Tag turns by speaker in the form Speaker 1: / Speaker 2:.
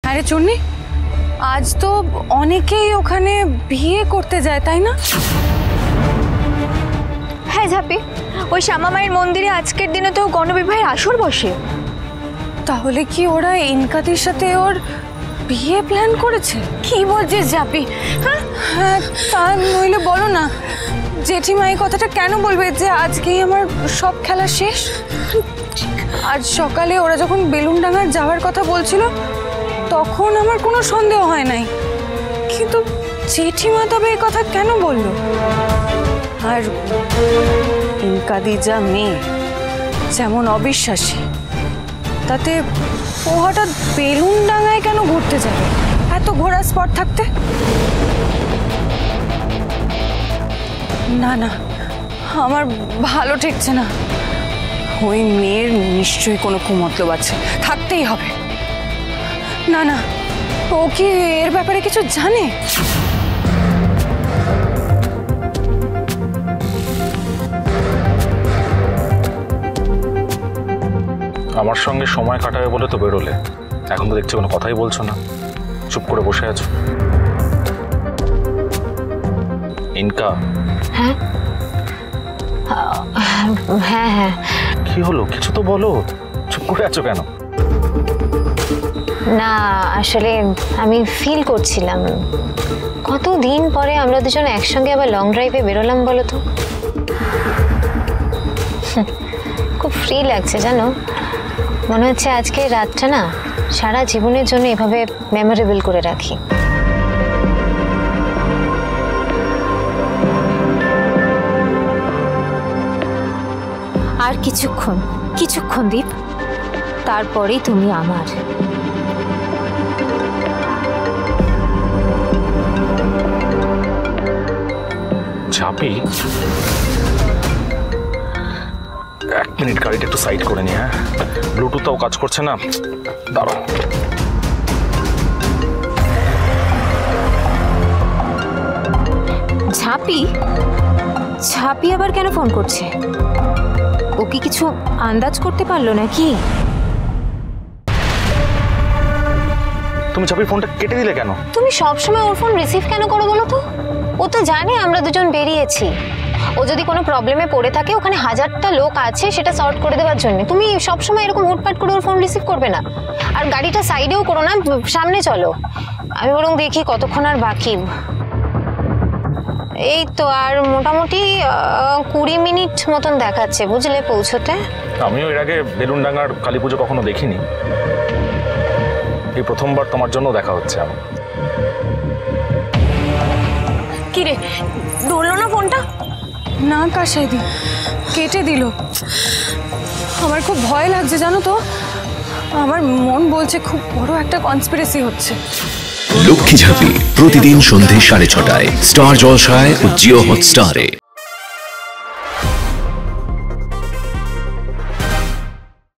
Speaker 1: আরে চুন্নি, আজ তো অনেকেই ওখানে বিয়ে করতে যায়, তাই না?
Speaker 2: হ্যাঁ ঝাপি, ওই শ্যামা মায়ের মন্দিরে আজকের দিনে তো গণবিবাহের আসর বসে।
Speaker 1: তাহলে কি ওরা ইনকাদির সাথে ওর বিয়ে প্ল্যান করেছে?
Speaker 2: কি বলছিস ঝাপি?
Speaker 1: হ্যাঁ, তা নইলে বলো না, জেঠিমা এই কথাটা কেন বলবে যে আজকেই আমার সব খেলা শেষ? আজ সকালে ওরা যখন বেলুনডাঙ্গার যাওয়ার কথা বলছিল তখন আমার কোনো সন্দেহ হয় নাই, কিন্তু জেঠিমা তবে এই কথা কেন বললো? আর ইনকাদি যা মেয়ে, যেমন অবিশ্বাসী, তাতে ও হঠাৎ বেলুনডাঙ্গায় কেন ঘুরতে যাবে এত ঘোরার স্পট থাকতে? না না, আমার ভালো ঠেকছে না। ওই মেয়ের নিশ্চয়ই কোনো কুমতলব আছে, থাকতেই হবে। না না, ও কি এর ব্যাপারে কিছু জানে?
Speaker 3: আমার সঙ্গে সময় কাটাবে বলে তো বেরোলে, এখন তো দেখছি কোনো কথাই বলছো না, চুপ করে বসে আছো। ইনকা?
Speaker 2: হ্যাঁ হ্যাঁ হ্যাঁ।
Speaker 3: কি হলো, কিছু তো বলো, চুপ করে আছো কেন?
Speaker 2: না আসলে আমি ফিল করছিলাম, কতদিন পরে আমরা দুজন একসঙ্গে আবার লং ড্রাইভে বেরোলাম বলো তো। খুব ফ্রি লাগছে জানো, মনে হচ্ছে আজকে রাতটা না সারা জীবনের জন্য এভাবে মেমোরেবল করে রাখি।
Speaker 4: আর কিছুক্ষণ দীপ, তারপরেই তুমি আমার।
Speaker 3: ঝাপি, এক মিনিট গাড়িটা একটু সাইড করে নি। হ্যাঁ, ব্লুটুথটাও কাজ করছে না, দাঁড়াও।
Speaker 4: ঝাপি আবার কেন ফোন করছে? ও কি কিছু আন্দাজ করতে পারলো নাকি?
Speaker 3: তুমি ঝাপির ফোনটা কেটে দিলে কেন?
Speaker 2: তুমি সবসময় ওর ফোন রিসিভ কেন করো বলো তো? ও তো জানে আমরা দুজন বেরিয়েছি, ও যদি কোনো প্রবলেমে পড়ে থাকে ওখানে হাজারটা লোক আছে সেটা সর্ট করে দেওয়ার জন্য। তুমি সবসময় এরকম হুটপাট করে ওর ফোন রিসিভ করবে না। আর গাড়িটা সাইডেও করো না, সামনে চলো। আমি বরং দেখি কতক্ষণ আর বাকি। এই তো আর মোটামুটি 20 মিনিট মতন দেখাচ্ছে বুঝলে পৌঁছতে।
Speaker 3: আমিও এর আগে বেলুনডাঙ্গার কালী পুজো কখনো দেখিনি, এই প্রথমবার তোমার জন্য দেখা হচ্ছে আমার।
Speaker 1: কি রে, ধরলো না ফোনটা? না কাশাইদি, কেটে দিল। আমার খুব ভয় লাগছে জানো তো, আমার মন বলছে খুব বড় একটা কনস্পিরেসি হচ্ছে।
Speaker 5: লক্ষ্মী ঝাঁপি প্রতিদিন সন্ধ্যে 6:30টায় স্টার জলসায় ও জিও হটস্টারে।